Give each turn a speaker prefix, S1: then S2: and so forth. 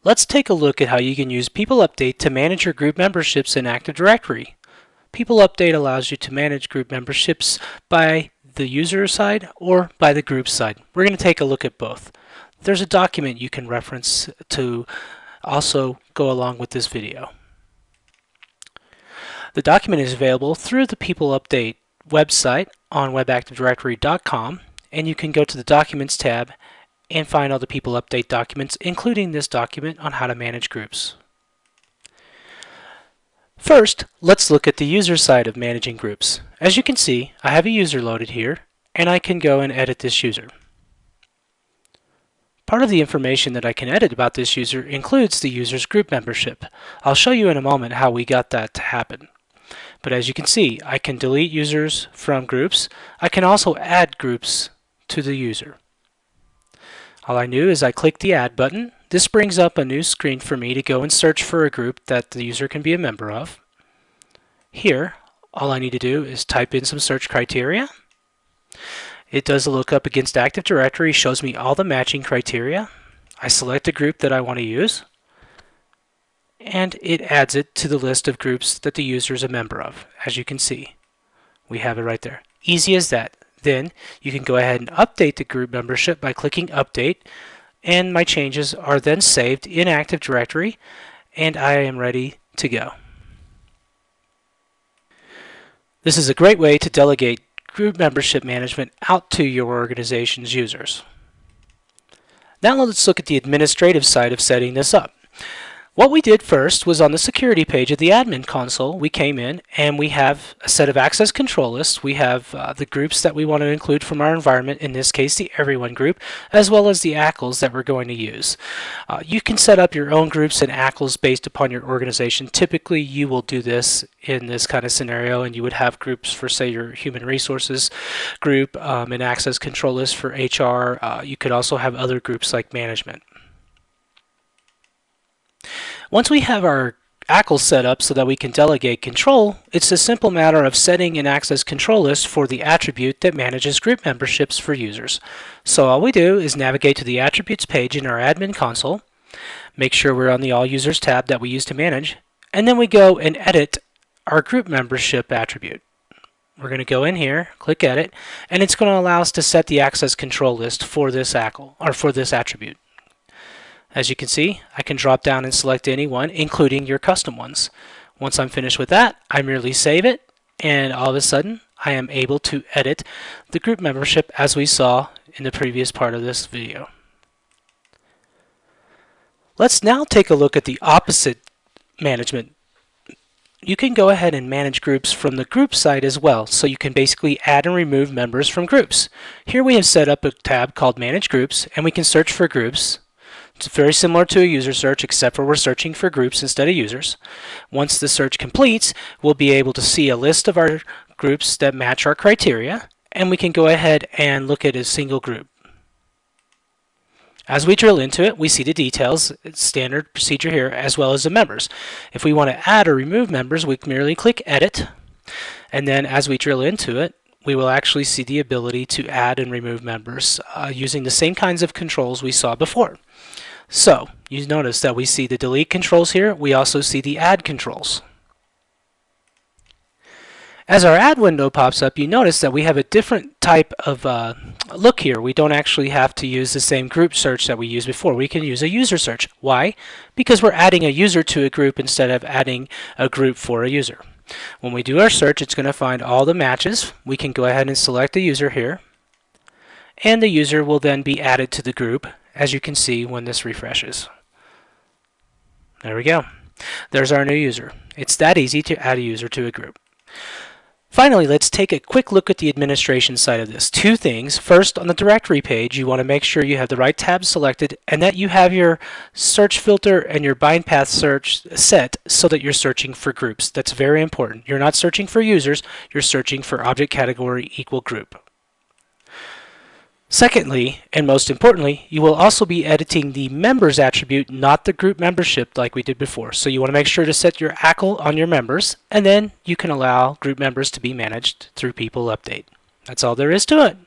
S1: Let's take a look at how you can use PeopleUpdate to manage your group memberships in Active Directory. PeopleUpdate allows you to manage group memberships by the user side or by the group side. We're going to take a look at both. There's a document you can reference to also go along with this video. The document is available through the PeopleUpdate website on webactivedirectory.com, and you can go to the Documents tab and find all the PeopleUpdate documents, including this document on how to manage groups. First, let's look at the user side of managing groups. As you can see, I have a user loaded here, and I can go and edit this user. Part of the information that I can edit about this user includes the user's group membership. I'll show you in a moment how we got that to happen. But as you can see, I can delete users from groups. I can also add groups to the user. All I do is I click the Add button. This brings up a new screen for me to go and search for a group that the user can be a member of. Here, all I need to do is type in some search criteria. It does a lookup against Active Directory, shows me all the matching criteria. I select a group that I want to use, and it adds it to the list of groups that the user is a member of. As you can see, we have it right there. Easy as that. Then you can go ahead and update the group membership by clicking Update, and my changes are then saved in Active Directory, and I am ready to go. This is a great way to delegate group membership management out to your organization's users. Now let's look at the administrative side of setting this up. What we did first was on the security page of the admin console, we came in and we have a set of access control lists. We have the groups that we want to include from our environment, in this case the everyone group, as well as the ACLs that we're going to use. You can set up your own groups and ACLs based upon your organization. Typically you will do this in this kind of scenario, and you would have groups for, say, your human resources group, an access control list for HR. You could also have other groups like management. Once we have our ACLs set up so that we can delegate control, it's a simple matter of setting an access control list for the attribute that manages group memberships for users. So all we do is navigate to the attributes page in our admin console, make sure we're on the All Users tab that we use to manage, and then we go and edit our group membership attribute. We're going to go in here, click Edit, and it's going to allow us to set the access control list for this ACL, or for this attribute. As you can see, I can drop down and select any one, including your custom ones. Once I'm finished with that, I merely save it, and all of a sudden, I am able to edit the group membership as we saw in the previous part of this video. Let's now take a look at the opposite management. You can go ahead and manage groups from the group side as well, so you can basically add and remove members from groups. Here we have set up a tab called Manage Groups, and we can search for groups. It's very similar to a user search, except for we're searching for groups instead of users. Once the search completes, we'll be able to see a list of our groups that match our criteria, and we can go ahead and look at a single group. As we drill into it, we see the details, standard procedure here, as well as the members. If we want to add or remove members, we can merely click Edit, and then as we drill into it, we will actually see the ability to add and remove members using the same kinds of controls we saw before. So, you notice that we see the delete controls here. We also see the add controls. As our add window pops up, you notice that we have a different type of look here. We don't actually have to use the same group search that we used before. We can use a user search. Why? Because we're adding a user to a group instead of adding a group for a user. When we do our search, it's going to find all the matches. We can go ahead and select the user here, and the user will then be added to the group, as you can see when this refreshes. There we go. There's our new user. It's that easy to add a user to a group. Finally, let's take a quick look at the administration side of this. Two things. First, on the directory page, you want to make sure you have the right tabs selected and that you have your search filter and your bind path search set so that you're searching for groups. That's very important. You're not searching for users, you're searching for object category equal group. Secondly, and most importantly, you will also be editing the members attribute, not the group membership like we did before. So you want to make sure to set your ACL on your members, and then you can allow group members to be managed through PeopleUpdate. That's all there is to it.